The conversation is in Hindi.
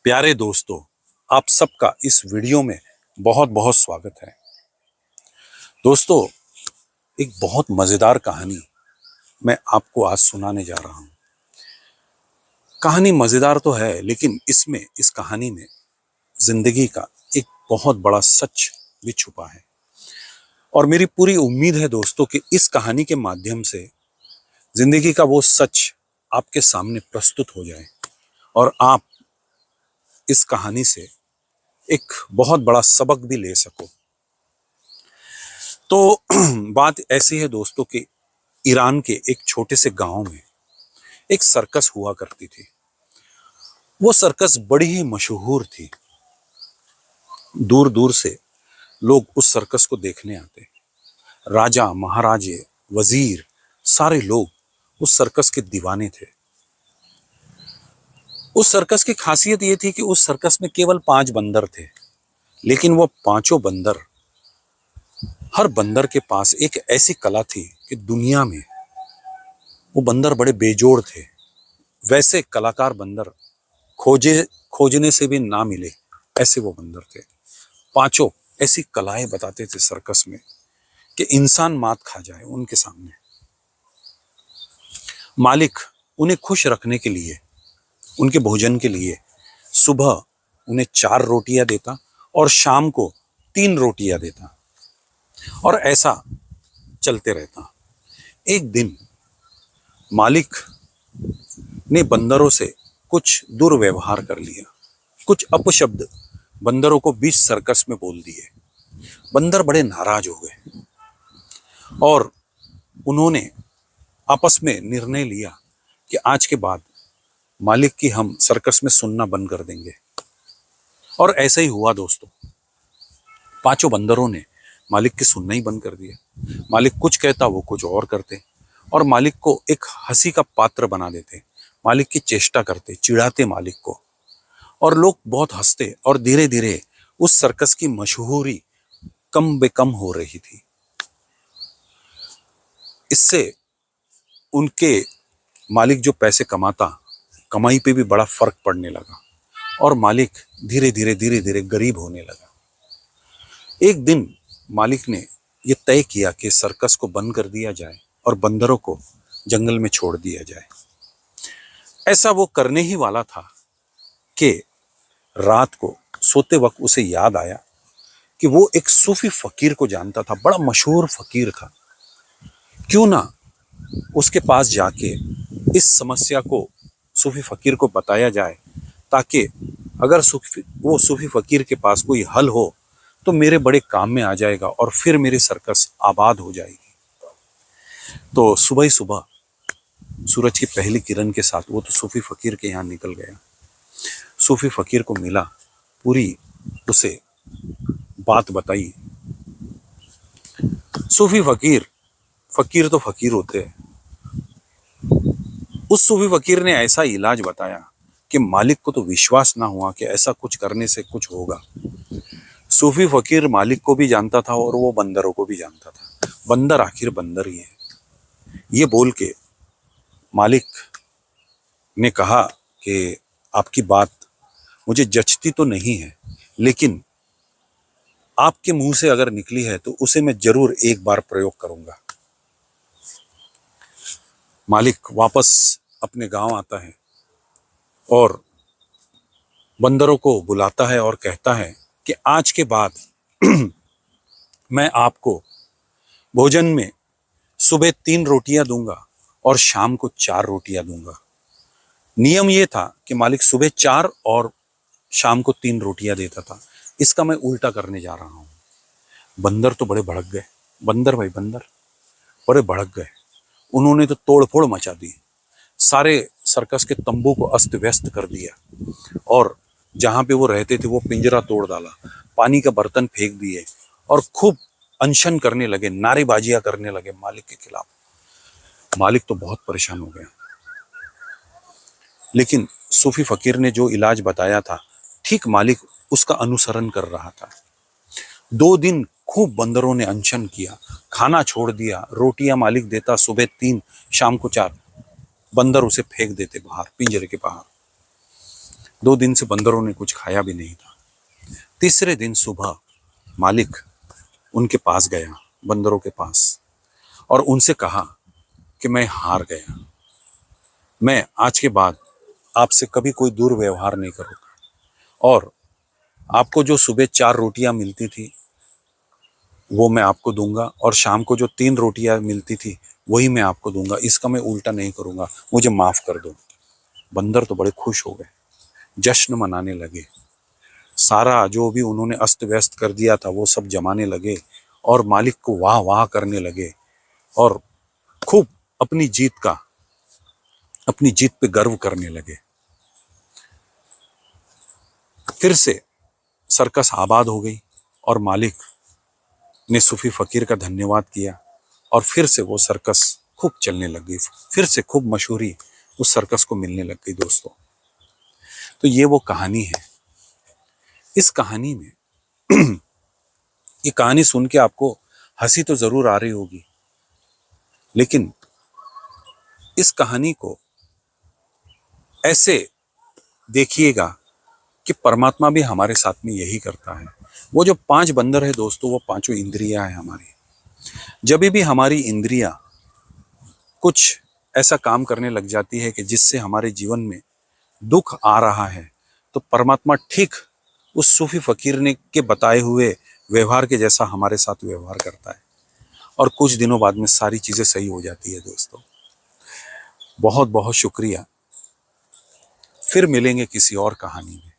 प्यारे दोस्तों, आप सबका इस वीडियो में बहुत बहुत स्वागत है। दोस्तों, एक बहुत मजेदार कहानी मैं आपको आज सुनाने जा रहा हूं। कहानी मजेदार तो है, लेकिन इस कहानी में जिंदगी का एक बहुत बड़ा सच भी छुपा है। और मेरी पूरी उम्मीद है दोस्तों कि इस कहानी के माध्यम से जिंदगी का वो सच आपके सामने प्रस्तुत हो जाए और आप इस कहानी से एक बहुत बड़ा सबक भी ले सको। तो बात ऐसी है दोस्तों कि ईरान के एक छोटे से गांव में एक सर्कस हुआ करती थी। वो सर्कस बड़ी ही मशहूर थी। दूर दूर से लोग उस सर्कस को देखने आते। राजा, महाराजे, वजीर, सारे लोग उस सर्कस के दीवाने थे। उस सर्कस की खासियत ये थी कि उस सर्कस में केवल 5 बंदर थे, लेकिन वो पांचों बंदर, हर बंदर के पास एक ऐसी कला थी कि दुनिया में वो बंदर बड़े बेजोड़ थे। वैसे कलाकार बंदर खोजने से भी ना मिले, ऐसे वो बंदर थे। पांचों ऐसी कलाएं बताते थे सर्कस में कि इंसान मात खा जाए उनके सामने। मालिक उन्हें खुश रखने के लिए, उनके भोजन के लिए सुबह उन्हें 4 रोटियां देता और शाम को 3 रोटियां देता, और ऐसा चलते रहता। एक दिन मालिक ने बंदरों से कुछ दुर्व्यवहार कर लिया। कुछ अपशब्द बंदरों को बीच सर्कस में बोल दिए। बंदर बड़े नाराज हो गए और उन्होंने आपस में निर्णय लिया कि आज के बाद मालिक की हम सर्कस में सुनना बंद कर देंगे। और ऐसा ही हुआ दोस्तों। पांचों बंदरों ने मालिक की सुनना ही बंद कर दिया। मालिक कुछ कहता, वो कुछ और करते, और मालिक को एक हंसी का पात्र बना देते। मालिक की चेष्टा करते, चिढ़ाते मालिक को, और लोग बहुत हंसते। और धीरे धीरे उस सर्कस की मशहूरी कम बेकम हो रही थी। इससे उनके मालिक जो पैसे कमाता, कमाई पे भी बड़ा फर्क पड़ने लगा, और मालिक धीरे धीरे गरीब होने लगा। एक दिन मालिक ने यह तय किया कि सर्कस को बंद कर दिया जाए और बंदरों को जंगल में छोड़ दिया जाए। ऐसा वो करने ही वाला था कि रात को सोते वक्त उसे याद आया कि वो एक सूफी फकीर को जानता था, बड़ा मशहूर फकीर था। क्यों ना उसके पास जाके इस समस्या को सूफी फकीर को बताया जाए, ताकि अगर वो सूफी फकीर के पास कोई हल हो तो मेरे बड़े काम में आ जाएगा और फिर मेरी सर्कस आबाद हो जाएगी। तो सुबह ही सुबह सूरज की पहली किरण के साथ वो तो सूफी फकीर के यहाँ निकल गया। सूफी फकीर को मिला, पूरी उसे बात बताई। सूफी फकीर तो फकीर होते हैं। उस सूफी फकीर ने ऐसा इलाज बताया कि मालिक को तो विश्वास ना हुआ कि ऐसा कुछ करने से कुछ होगा। सूफी फकीर मालिक को भी जानता था और वो बंदरों को भी जानता था। बंदर आखिर बंदर ही है। ये बोल के मालिक ने कहा कि आपकी बात मुझे जचती तो नहीं है, लेकिन आपके मुंह से अगर निकली है तो उसे मैं जरूर एक बार प्रयोग करूंगा। मालिक वापस अपने गांव आता है और बंदरों को बुलाता है और कहता है कि आज के बाद मैं आपको भोजन में सुबह 3 रोटियां दूंगा और शाम को 4 रोटियां दूंगा। नियम यह था कि मालिक सुबह 4 और शाम को 3 रोटियां देता था। इसका मैं उल्टा करने जा रहा हूं। बंदर तो बड़े भड़क गए। बंदर भाई बंदर बड़े भड़क गए। उन्होंने तो तोड़फोड़ मचा दी। सारे सर्कस के तंबू को अस्त व्यस्त कर दिया, और जहां पे वो रहते थे वो पिंजरा तोड़ डाला, पानी का बर्तन फेंक दिए, और खूब अनशन करने लगे, नारेबाजियां करने लगे मालिक के खिलाफ। मालिक तो बहुत परेशान हो गया, लेकिन सूफी फकीर ने जो इलाज बताया था, ठीक मालिक उसका अनुसरण कर रहा था। 2 दिन खूब बंदरों ने अनशन किया, खाना छोड़ दिया। रोटियां मालिक देता सुबह 3, शाम को 4। बंदर उसे फेंक देते बाहर, पिंजरे के बाहर। 2 दिन से बंदरों ने कुछ खाया भी नहीं था। तीसरे दिन सुबह मालिक उनके पास गया, बंदरों के पास, और उनसे कहा कि मैं हार गया, मैं आज के बाद आपसे कभी कोई दुर्व्यवहार नहीं करूंगा, और आपको जो सुबह 4 रोटियां मिलती थी वो मैं आपको दूंगा, और शाम को जो 3 रोटियां मिलती थी वही मैं आपको दूंगा, इसका मैं उल्टा नहीं करूंगा, मुझे माफ कर दो। बंदर तो बड़े खुश हो गए, जश्न मनाने लगे, सारा जो भी उन्होंने अस्त व्यस्त कर दिया था वो सब जमाने लगे और मालिक को वाह वाह करने लगे और खूब अपनी जीत पे गर्व करने लगे। फिर से सर्कस आबाद हो गई और मालिक ने सूफी फकीर का धन्यवाद किया और फिर से वो सर्कस खूब चलने लग गई, फिर से खूब मशहूरी उस सर्कस को मिलने लग गई दोस्तों। तो ये वो कहानी है। इस कहानी में ये कहानी सुन के आपको हंसी तो जरूर आ रही होगी, लेकिन इस कहानी को ऐसे देखिएगा कि परमात्मा भी हमारे साथ में यही करता है। वो जो 5 बंदर है दोस्तों, वो पांचों इंद्रियां हैं हमारी। जब भी हमारी इंद्रियां कुछ ऐसा काम करने लग जाती है कि जिससे हमारे जीवन में दुख आ रहा है, तो परमात्मा ठीक उस सूफी फकीर ने के बताए हुए व्यवहार के जैसा हमारे साथ व्यवहार करता है और कुछ दिनों बाद में सारी चीजें सही हो जाती है दोस्तों। बहुत बहुत शुक्रिया। फिर मिलेंगे किसी और कहानी में।